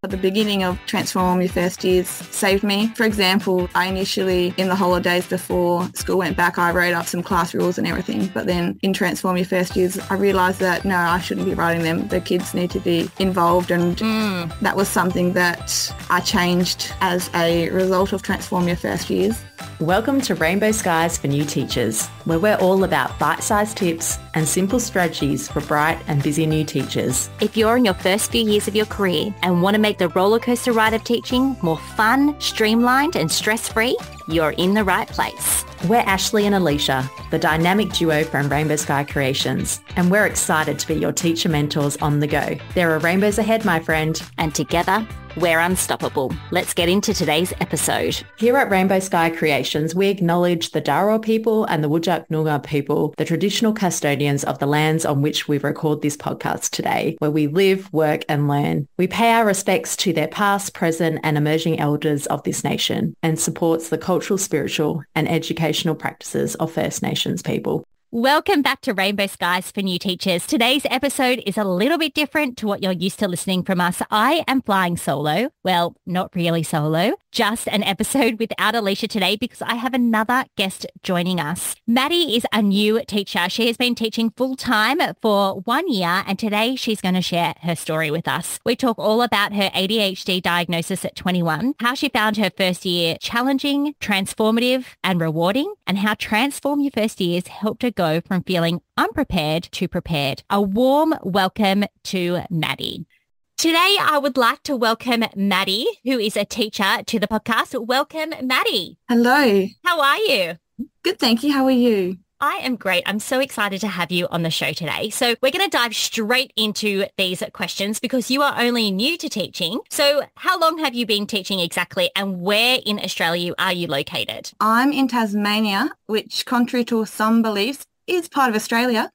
At the beginning of Transform Your First Years saved me. For example, I initially, in the holidays before school went back, I wrote up some class rules and everything. But then in Transform Your First Years, I realised that, no, I shouldn't be writing them. The kids need to be involved. And that was something that I changed as a result of Transform Your First Years. Welcome to Rainbow Skies for New Teachers, where we're all about bite-sized tips and simple strategies for bright and busy new teachers. If you're in your first few years of your career and want to make the rollercoaster ride of teaching more fun, streamlined and stress-free, you're in the right place. We're Ashleigh and Alisha, the dynamic duo from Rainbow Sky Creations, and we're excited to be your teacher mentors on the go. There are rainbows ahead, my friend. And together, we're unstoppable. Let's get into today's episode. Here at Rainbow Sky Creations, we acknowledge the Darrow people and the Whadjuk Noongar people, the traditional custodians of the lands on which we record this podcast today, where we live, work and learn. We pay our respects to their past, present and emerging elders of this nation and supports the cultural, spiritual and educational practices of First Nations people. Welcome back to Rainbow Skies for New Teachers. Today's episode is a little bit different to what you're used to listening from us. I am flying solo. Well, not really solo, just an episode without Alisha today because I have another guest joining us. Maddi is a new teacher. She has been teaching full-time for 1 year and today she's going to share her story with us. We talk all about her ADHD diagnosis at 21, how she found her first year challenging, transformative and rewarding, and how Transform Your First Years helped her go from feeling unprepared to prepared. A warm welcome to Maddi. Today, I would like to welcome Maddi, who is a teacher, to the podcast. Welcome, Maddi. Hello. How are you? Good, thank you. How are you? I am great. I'm so excited to have you on the show today. So we're going to dive straight into these questions because you are only new to teaching. So how long have you been teaching exactly and where in Australia are you located? I'm in Tasmania, which, contrary to some beliefs, is part of Australia.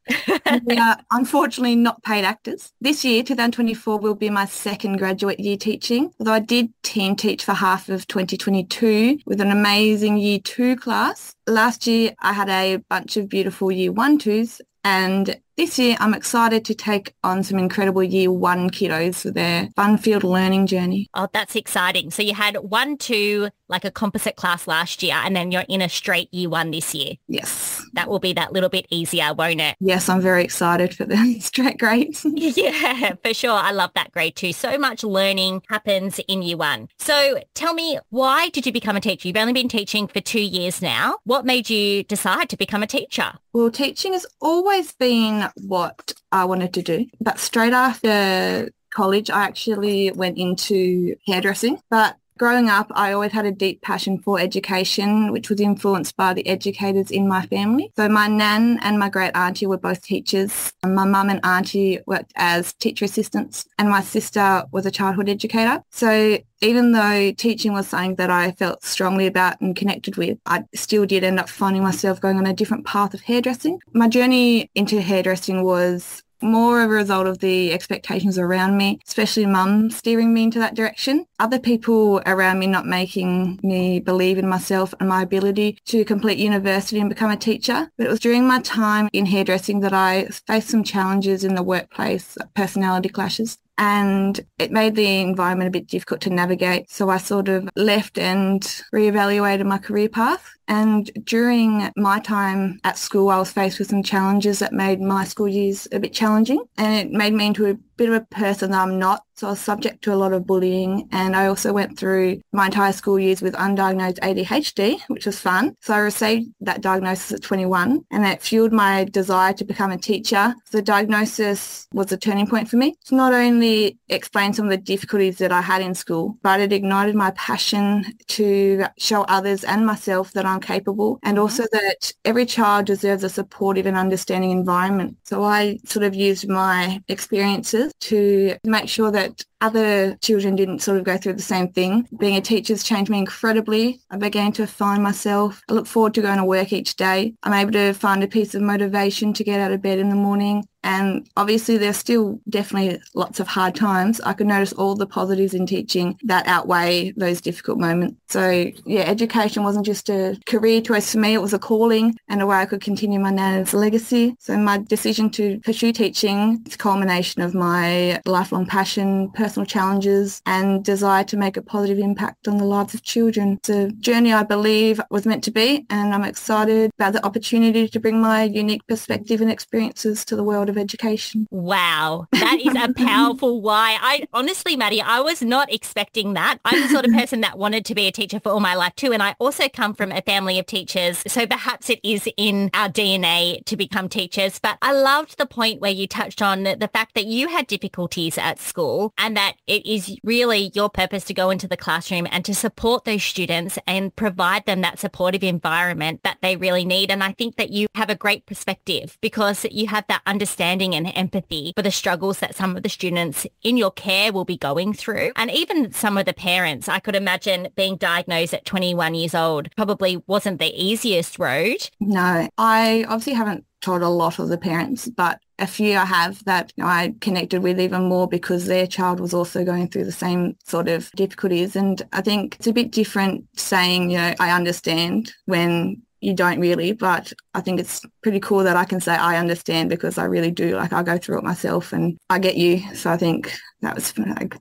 We are unfortunately not paid actors. This year, 2024, will be my second graduate year teaching, although I did team teach for half of 2022 with an amazing Year 2 class. Last year, I had a bunch of beautiful Year 1-2s, and this year, I'm excited to take on some incredible Year 1 kiddos for their fun-filled learning journey. Oh, that's exciting. So you had 1-2, like a composite class last year, and then you're in a straight Year 1 this year. Yes. That will be that little bit easier, won't it? Yes, I'm very excited for the straight grades. Yeah, for sure. I love that grade too. So much learning happens in Year 1. So tell me, why did you become a teacher? You've only been teaching for 2 years now. What made you decide to become a teacher? Well, teaching has always been what I wanted to do. But straight after college, I actually went into hairdressing. But growing up, I always had a deep passion for education, which was influenced by the educators in my family. So my nan and my great auntie were both teachers. My mum and auntie worked as teacher assistants and my sister was a childhood educator. So even though teaching was something that I felt strongly about and connected with, I still did end up finding myself going on a different path of hairdressing. My journey into hairdressing was more of a result of the expectations around me, especially mum steering me into that direction. Other people around me not making me believe in myself and my ability to complete university and become a teacher. But it was during my time in hairdressing that I faced some challenges in the workplace, personality clashes. And it made the environment a bit difficult to navigate. So I sort of left and reevaluated my career path. And during my time at school, I was faced with some challenges that made my school years a bit challenging. And it made me into a bit of a person that I'm not. So I was subject to a lot of bullying. And I also went through my entire school years with undiagnosed ADHD, which was fun. So I received that diagnosis at 21 and it fueled my desire to become a teacher. The diagnosis was a turning point for me. It's not only explained some of the difficulties that I had in school, but it ignited my passion to show others and myself that I'm capable and also that every child deserves a supportive and understanding environment. So I sort of used my experiences to make sure that other children didn't sort of go through the same thing. Being a teacher's changed me incredibly. I began to find myself. I look forward to going to work each day. I'm able to find a piece of motivation to get out of bed in the morning And obviously there's still definitely lots of hard times. I could notice all the positives in teaching that outweigh those difficult moments. So yeah, education wasn't just a career choice for me, it was a calling and a way I could continue my nana's legacy. So my decision to pursue teaching is a culmination of my lifelong passion, personal challenges and desire to make a positive impact on the lives of children. It's a journey I believe was meant to be, and I'm excited about the opportunity to bring my unique perspective and experiences to the world of education. Wow, that is a powerful why. I honestly, Maddi, I was not expecting that. I'm the sort of person that wanted to be a teacher for all my life too, and I also come from a family of teachers, so perhaps it is in our DNA to become teachers. But I loved the point where you touched on the fact that you had difficulties at school and that it is really your purpose to go into the classroom and to support those students and provide them that supportive environment that they really need. And I think that you have a great perspective because you have that understanding and empathy for the struggles that some of the students in your care will be going through. And even some of the parents, I could imagine being diagnosed at 21 years old probably wasn't the easiest road. No, I obviously haven't told a lot of the parents, but a few I have that I connected with even more because their child was also going through the same sort of difficulties. And I think it's a bit different saying, I understand when you don't really, but I think it's pretty cool that I can say I understand because I really do. Like I go through it myself and I get you. So I think that was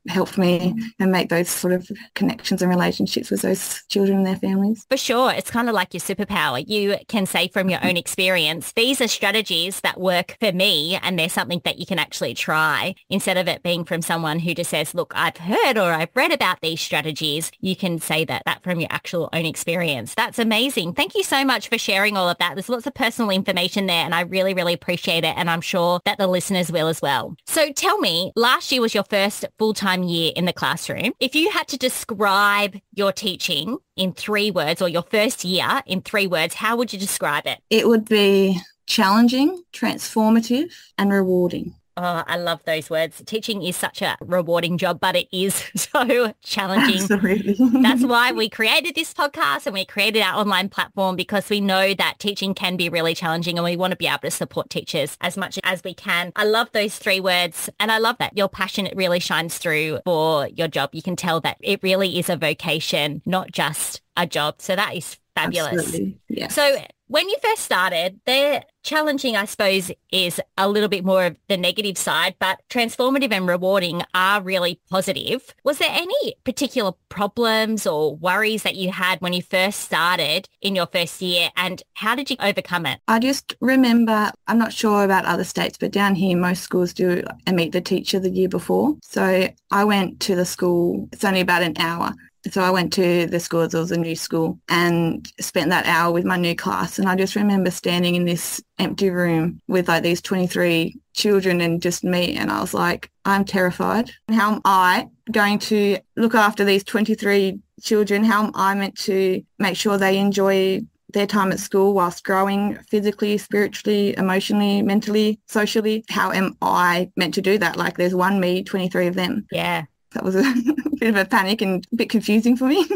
helped me and make those sort of connections and relationships with those children and their families. For sure. It's kind of like your superpower. You can say from your own experience, these are strategies that work for me and they're something that you can actually try instead of it being from someone who just says, look, I've heard or I've read about these strategies. You can say that from your actual own experience. That's amazing. Thank you so much for sharing all of that. There's lots of personal information there and I really, really appreciate it. And I'm sure that the listeners will as well. So tell me, last year was your first full-time year in the classroom. If you had to describe your teaching in 3 words or your first year in 3 words, how would you describe it? It would be challenging, transformative and rewarding. Oh, I love those words. Teaching is such a rewarding job, but it is so challenging. Absolutely. That's why we created this podcast and we created our online platform because we know that teaching can be really challenging and we want to be able to support teachers as much as we can. I love those 3 words and I love that your passion really shines through for your job. You can tell that it really is a vocation, not just a job. So that is fabulous. Absolutely. Yeah. So when you first started, the challenging, I suppose, is a little bit more of the negative side, but transformative and rewarding are really positive. Was there any particular problems or worries that you had when you first started in your first year and how did you overcome it? I just remember, I'm not sure about other states, but down here most schools do a meet the teacher the year before. So I went to the school, it's only about an hour. So I went to the school, it was a new school, and spent that hour with my new class. And I just remember standing in this empty room with like these 23 children and just me. And I was like, I'm terrified. How am I going to look after these 23 children? How am I meant to make sure they enjoy their time at school whilst growing physically, spiritually, emotionally, mentally, socially? How am I meant to do that? Like there's one me, 23 of them. Yeah. That was a bit of a panic and a bit confusing for me.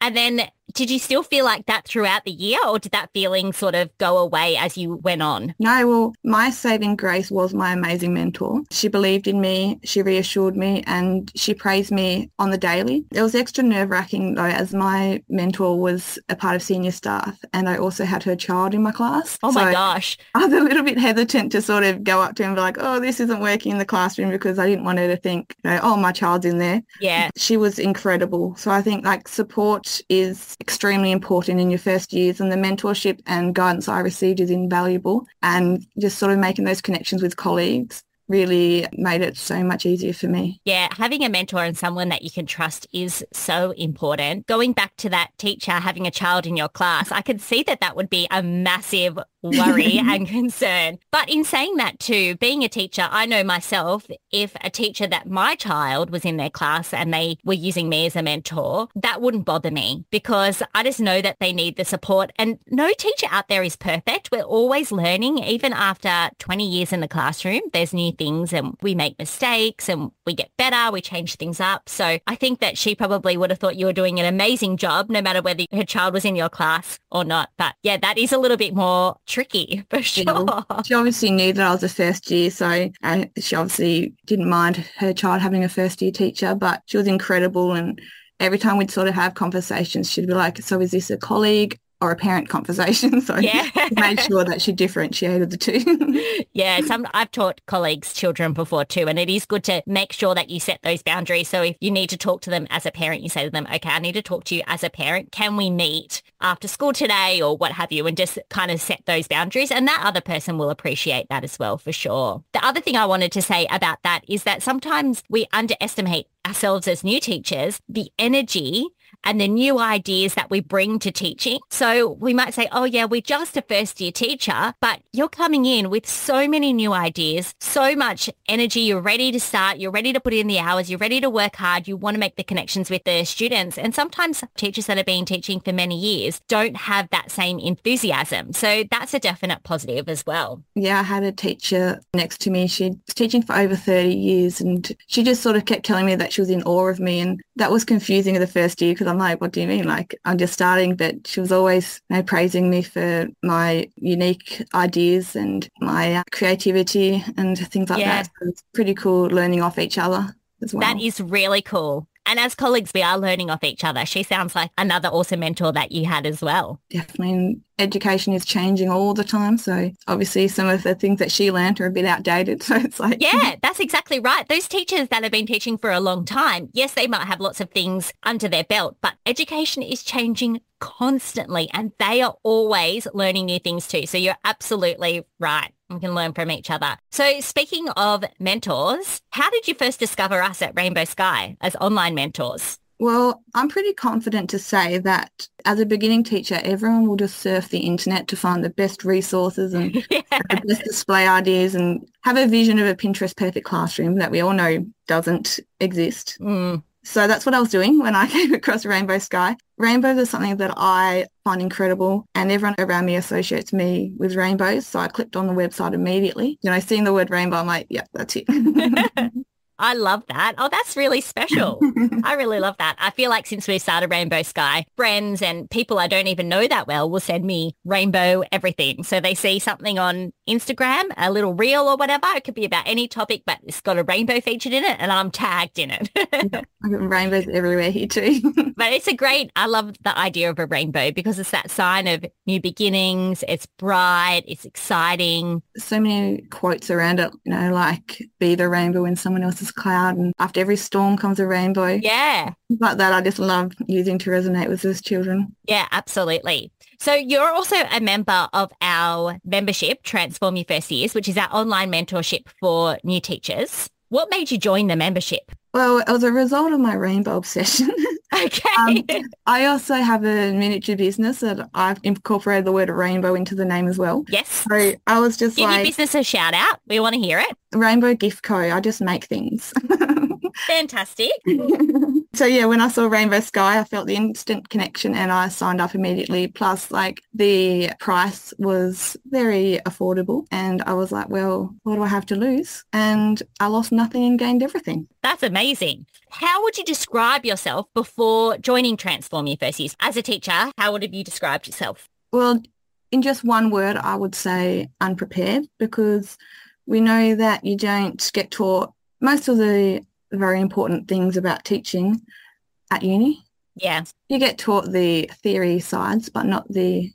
And then did you still feel like that throughout the year or did that feeling sort of go away as you went on? No, well, my saving grace was my amazing mentor. She believed in me, she reassured me and she praised me on the daily. It was extra nerve-wracking though as my mentor was a part of senior staff and I also had her child in my class. Oh my gosh. I was a little bit hesitant to sort of go up to her and be like, oh, this isn't working in the classroom because I didn't want her to think, oh, my child's in there. Yeah. She was incredible. So I think like support is extremely important in your first years and the mentorship and guidance I received is invaluable and just sort of making those connections with colleagues really made it so much easier for me. Yeah, having a mentor and someone that you can trust is so important. Going back to that teacher having a child in your class, I could see that that would be a massive worry and concern. But in saying that too, being a teacher, I know myself, if a teacher that my child was in their class and they were using me as a mentor, that wouldn't bother me because I just know that they need the support and no teacher out there is perfect. We're always learning. Even after 20 years in the classroom, there's new things and we make mistakes and we get better, we change things up. So I think that she probably would have thought you were doing an amazing job no matter whether her child was in your class or not. But yeah, that is a little bit more tricky for sure. Yeah. She obviously knew that I was a first year, so she obviously didn't mind her child having a first year teacher, but she was incredible. And every time we'd sort of have conversations, she'd be like, so is this a colleague or a parent conversation? So yeah. made sure that she differentiated the two. Yeah, I've taught colleagues' children before too, and it is good to make sure that you set those boundaries. So if you need to talk to them as a parent, you say to them, okay, I need to talk to you as a parent. Can we meet after school today or what have you? And just kind of set those boundaries. And that other person will appreciate that as well, for sure. The other thing I wanted to say about that is that sometimes we underestimate ourselves as new teachers, the energy and the new ideas that we bring to teaching. So we might say, oh yeah, we're just a first year teacher, but you're coming in with so many new ideas, so much energy. You're ready to start. You're ready to put in the hours. You're ready to work hard. You want to make the connections with the students. And sometimes teachers that have been teaching for many years don't have that same enthusiasm. So that's a definite positive as well. Yeah, I had a teacher next to me. She was teaching for over 30 years and she just sort of kept telling me that she was in awe of me. And that was confusing in the first year because I'm like, what do you mean? Like, I'm just starting. But she was always praising me for my unique ideas and my creativity and things like that. So it's pretty cool learning off each other as well. That is really cool. And as colleagues, we are learning off each other. She sounds like another awesome mentor that you had as well. Definitely. Education is changing all the time. So obviously some of the things that she learned are a bit outdated. So it's like... Yeah, that's exactly right. Those teachers that have been teaching for a long time, yes, they might have lots of things under their belt, but education is changing constantly and they are always learning new things too. So you're absolutely right. We can learn from each other. So speaking of mentors, how did you first discover us at Rainbow Sky as online mentors? Well, I'm pretty confident to say that as a beginning teacher, everyone will just surf the internet to find the best resources and the best display ideas and have a vision of a Pinterest perfect classroom that we all know doesn't exist. So that's what I was doing when I came across Rainbow Sky. Rainbows are something that I find incredible and everyone around me associates me with rainbows. So I clicked on the website immediately. Seeing the word rainbow, I'm like, yeah, that's it. I love that. Oh, that's really special. I really love that. I feel like since we started Rainbow Sky, friends and people I don't even know that well will send me rainbow everything. So they see something on Instagram, a little reel or whatever. It could be about any topic, but it's got a rainbow featured in it and I'm tagged in it. I've got rainbows everywhere here too. But I love the idea of a rainbow because it's that sign of new beginnings. It's bright. It's exciting. So many quotes around it, like be the rainbow in someone else's cloud and after every storm comes a rainbow. Yeah. Like that, I just love using to resonate with those children. Yeah, absolutely. So you're also a member of our membership, Transform Your First Years, which is our online mentorship for new teachers. What made you join the membership? Well, it was a result of my rainbow obsession. Okay. I also have a miniature business that I've incorporated the word rainbow into the name as well. Yes. So I was just Give your business a shout out. We want to hear it. Rainbow Gift Co. I just make things. Fantastic. So yeah, when I saw Rainbow Sky, I felt the instant connection and I signed up immediately. Plus, the price was very affordable and I was like, well, what do I have to lose? And I lost nothing and gained everything. That's amazing. How would you describe yourself before joining Transform Your First Years? As a teacher, how would have you described yourself? Well, in just one word, I would say unprepared, because we know that you don't get taught most of the very important things about teaching at uni. Yeah. You get taught the theory sides, but not the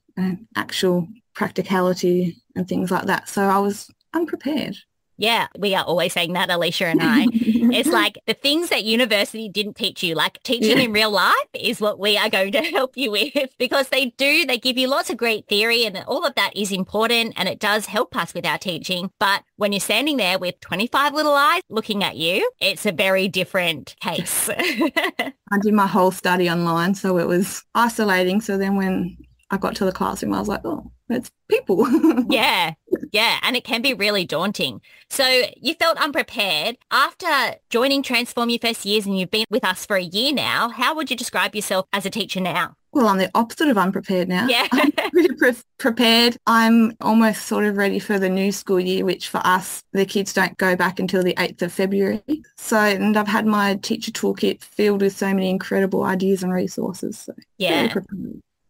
actual practicality and things like that. So I was unprepared. Yeah, we are always saying that, Alisha and I. It's like the things that university didn't teach you, like teaching in real life is what we are going to help you with, because they give you lots of great theory and all of that is important and it does help us with our teaching. But when you're standing there with 25 little eyes looking at you, it's a very different case. I did my whole study online, so it was isolating. So then when I got to the classroom, I was like, oh, it's people. Yeah. And it can be really daunting. So you felt unprepared. After joining Transform Your First Years and you've been with us for a year now, how would you describe yourself as a teacher now? Well, I'm the opposite of unprepared now. Yeah. I'm pretty prepared. I'm almost sort of ready for the new school year, which for us, the kids don't go back until the 8th of February. So, and I've had my teacher toolkit filled with so many incredible ideas and resources. So, yeah.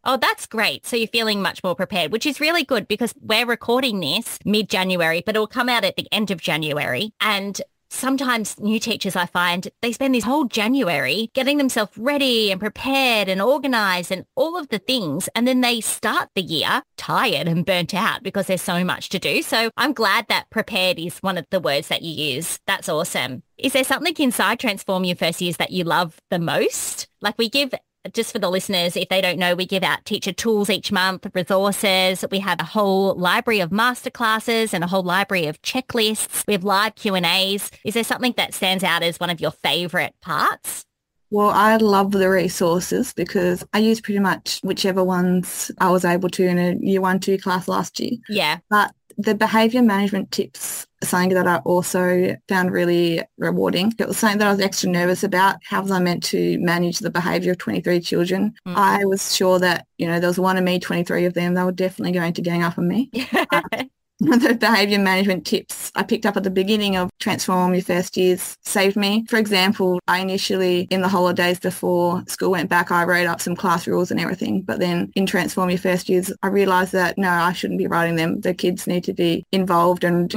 Oh, that's great. So you're feeling much more prepared, which is really good because we're recording this mid-January, but it'll come out at the end of January. And sometimes new teachers, I find, they spend this whole January getting themselves ready and prepared and organised and all of the things. And then they start the year tired and burnt out because there's so much to do. So I'm glad that prepared is one of the words that you use. That's awesome. Is there something inside Transform Your First Years that you love the most? Like we give... Just for the listeners, if they don't know, we give out teacher tools each month, resources. We have a whole library of masterclasses and a whole library of checklists. We have live Q&As. Is there something that stands out as one of your favourite parts? Well, I love the resources because I use pretty much whichever ones I was able to in a year 1-2 class last year. Yeah. But the behaviour management tips are something that I also found really rewarding. It was something that I was extra nervous about. How was I meant to manage the behaviour of 23 children? I was sure that, there was one of me, 23 of them, they were definitely going to gang up on me. The behaviour management tips I picked up at the beginning of Transform Your First Years saved me. For example, I initially, in the holidays before school went back, I wrote up some class rules and everything. But then in Transform Your First Years, I realised that, no, I shouldn't be writing them. The kids need to be involved. And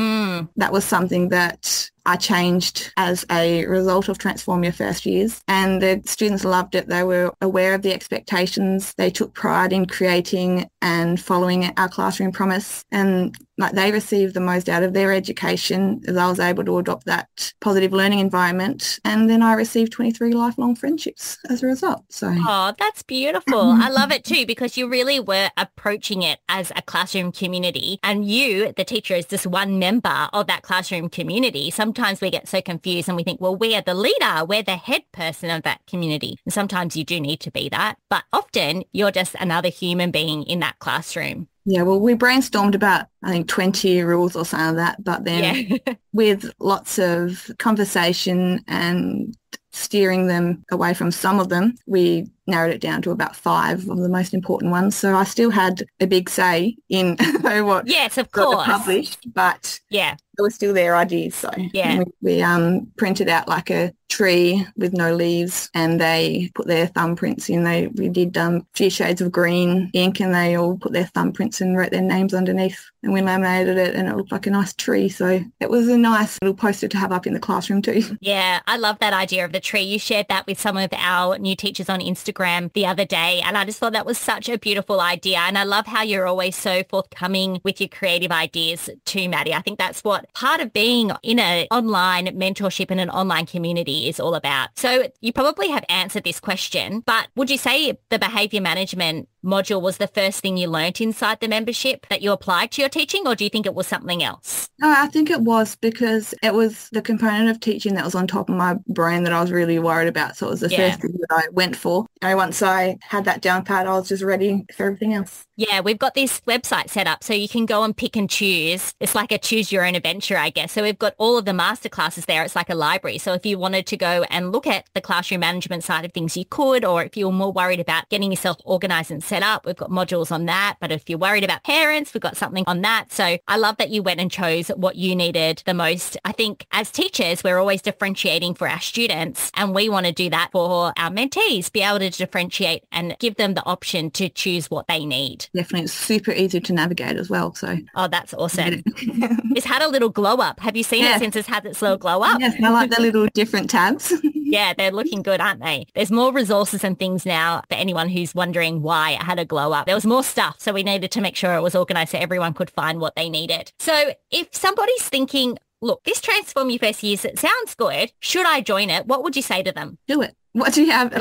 that was something that I changed as a result of Transform Your First Years, and the students loved it. They were aware of the expectations. They took pride in creating and following our classroom promise, and they received the most out of their education as I was able to adopt that positive learning environment. And then I received 23 lifelong friendships as a result. So, oh, that's beautiful. I love it too, because you really were approaching it as a classroom community, and you, the teacher, is just one member of that classroom community. Sometimes we get so confused and we think, well, we are the leader, we're the head person of that community. And sometimes you do need to be that, but often you're just another human being in that classroom. Yeah, well, we brainstormed about, I think, 20 rules or something like that, but then with lots of conversation and steering them away from some of them, we narrowed it down to about 5 of the most important ones. So I still had a big say in what got published, but it was still their ideas. So we printed out like a tree with no leaves, and they put their thumbprints in. We did a few shades of green ink, and they all put their thumbprints and wrote their names underneath, and we laminated it, and it looked like a nice tree. So it was a nice little poster to have up in the classroom too. Yeah, I love that idea of the tree. You shared that with some of our new teachers on Instagram the other day, and I just thought that was such a beautiful idea. And I love how you're always so forthcoming with your creative ideas too, Maddi. I think that's what part of being in an online mentorship and an online community is all about. So you probably have answered this question, but would you say the behaviour management module was the first thing you learnt inside the membership that you applied to your teaching, or do you think it was something else? No, I think it was, because it was the component of teaching that was on top of my brain that I was really worried about. So it was the first thing that I went for. And once I had that down pat, I was just ready for everything else. Yeah, we've got this website set up so you can go and pick and choose. It's like a choose your own adventure, I guess. So we've got all of the masterclasses there. It's like a library. So if you wanted to go and look at the classroom management side of things, you could, or if you were more worried about getting yourself organised and set up, we've got modules on that. But if you're worried about parents, we've got something on that. So I love that you went and chose what you needed the most. I think as teachers, we're always differentiating for our students, and we want to do that for our mentees, be able to differentiate and give them the option to choose what they need. Definitely. It's super easy to navigate as well. So, oh, that's awesome. It's had a little glow up. Have you seen it since it's had its little glow up? Yes, I like the little different tabs. Yeah, they're looking good, aren't they? There's more resources and things now for anyone who's wondering why it had a glow up. There was more stuff, so we needed to make sure it was organised so everyone could find what they needed. So if somebody's thinking, look, this Transform Your First Years, it sounds good, should I join it? What would you say to them? Do it. What do you have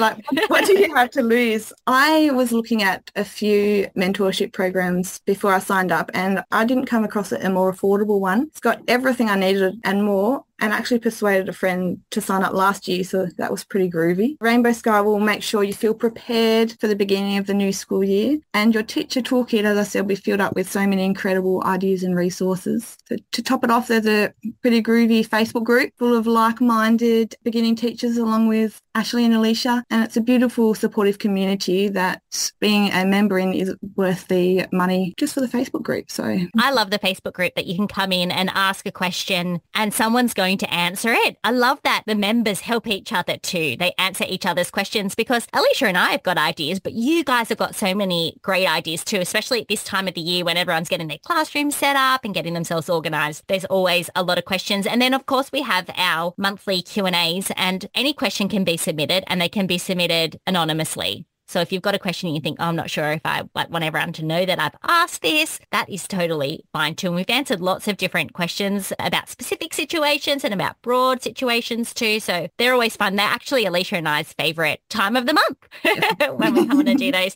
to lose? I was looking at a few mentorship programs before I signed up, and I didn't come across a more affordable one. It's got everything I needed and more, and actually persuaded a friend to sign up last year, so that was pretty groovy. Rainbow Sky will make sure you feel prepared for the beginning of the new school year, and your teacher toolkit, as I said, will be filled up with so many incredible ideas and resources. So to top it off, there's a pretty groovy Facebook group full of like-minded beginning teachers along with Ashleigh and Alisha, and it's a beautiful supportive community that being a member in is worth the money just for the Facebook group. So I love the Facebook group that you can come in and ask a question and someone's going to answer it. I love that the members help each other too. They answer each other's questions because Alisha and I have got ideas, but you guys have got so many great ideas too, especially at this time of the year when everyone's getting their classroom set up and getting themselves organised. There's always a lot of questions. And then, of course, we have our monthly Q&As, and any question can be submitted and they can be submitted anonymously. So if you've got a question and you think, oh, I'm not sure if I want everyone to know that I've asked this, that is totally fine too. And we've answered lots of different questions about specific situations and about broad situations too. So they're always fun. They're actually Alisha and I's favourite time of the month when we come to do those.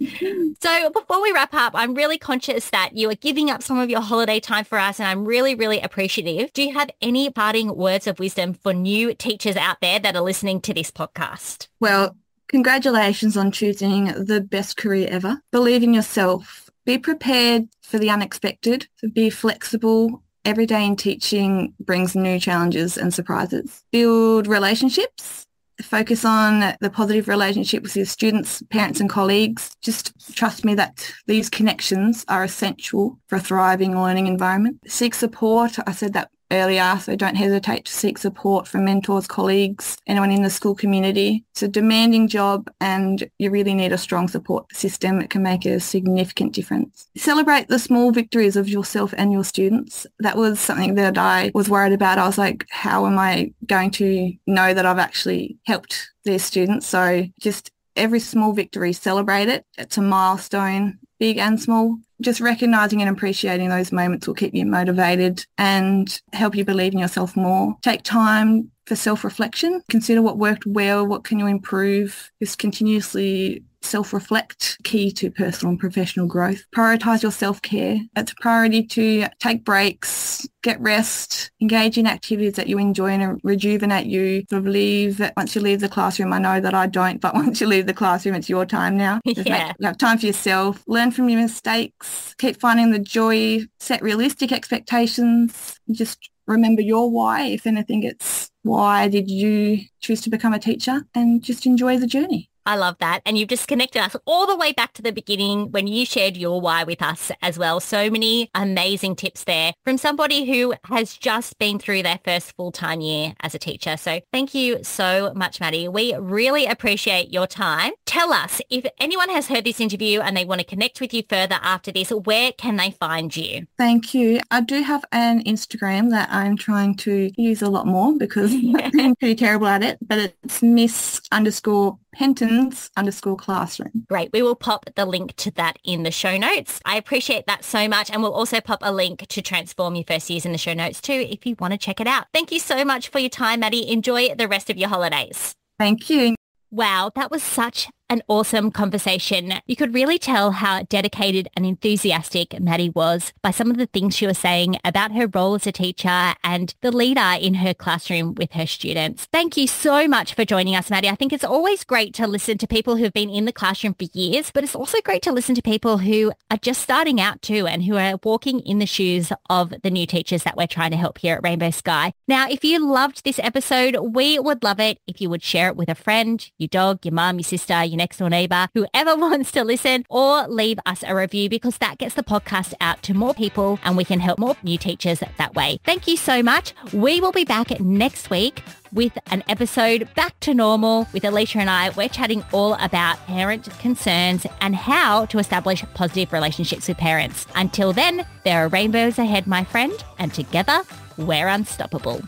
So before we wrap up, I'm really conscious that you are giving up some of your holiday time for us, and I'm really, really appreciative. Do you have any parting words of wisdom for new teachers out there that are listening to this podcast? Well, congratulations on choosing the best career ever. Believe in yourself. Be prepared for the unexpected. Be flexible. Every day in teaching brings new challenges and surprises. Build relationships. Focus on the positive relationship with your students, parents and colleagues. Just trust me that these connections are essential for a thriving learning environment. Seek support. I said that earlier, so don't hesitate to seek support from mentors, colleagues, anyone in the school community. It's a demanding job and you really need a strong support system. It can make a significant difference. Celebrate the small victories of yourself and your students. That was something that I was worried about. I was like, how am I going to know that I've actually helped these students? So just every small victory, celebrate it. It's a milestone, big and small. Just recognising and appreciating those moments will keep you motivated and help you believe in yourself more. Take time for self-reflection. Consider what worked well, what can you improve. Just continuously self-reflect, key to personal and professional growth. Prioritise your self-care. It's a priority to take breaks, get rest, engage in activities that you enjoy and rejuvenate you. Sort of leave, once you leave the classroom, I know that I don't, but once you leave the classroom, it's your time now. Just have time for yourself. Learn from your mistakes. Keep finding the joy. Set realistic expectations. Just remember your why. If anything, it's why did you choose to become a teacher, and just enjoy the journey. I love that. And you've just connected us all the way back to the beginning when you shared your why with us as well. So many amazing tips there from somebody who has just been through their first full-time year as a teacher. So thank you so much, Maddi. We really appreciate your time. Tell us, if anyone has heard this interview and they want to connect with you further after this, where can they find you? Thank you. I do have an Instagram that I'm trying to use a lot more because I've been pretty terrible at it, but it's Miss_Pentons_classroom. Great. We will pop the link to that in the show notes. I appreciate that so much. And we'll also pop a link to Transform Your First Years in the show notes too, if you want to check it out. Thank you so much for your time, Maddi. Enjoy the rest of your holidays. Thank you. Wow, that was such an awesome conversation. You could really tell how dedicated and enthusiastic Maddi was by some of the things she was saying about her role as a teacher and the leader in her classroom with her students. Thank you so much for joining us, Maddi. I think it's always great to listen to people who've been in the classroom for years, but it's also great to listen to people who are just starting out too and who are walking in the shoes of the new teachers that we're trying to help here at Rainbow Sky. Now, if you loved this episode, we would love it if you would share it with a friend, your dog, your mum, your sister, your next door neighbor, whoever wants to listen, or leave us a review because that gets the podcast out to more people and we can help more new teachers that way. Thank you so much. We will be back next week with an episode back to normal with Alisha and I. We're chatting all about parent concerns and how to establish positive relationships with parents. Until then, there are rainbows ahead, my friend, and together we're unstoppable.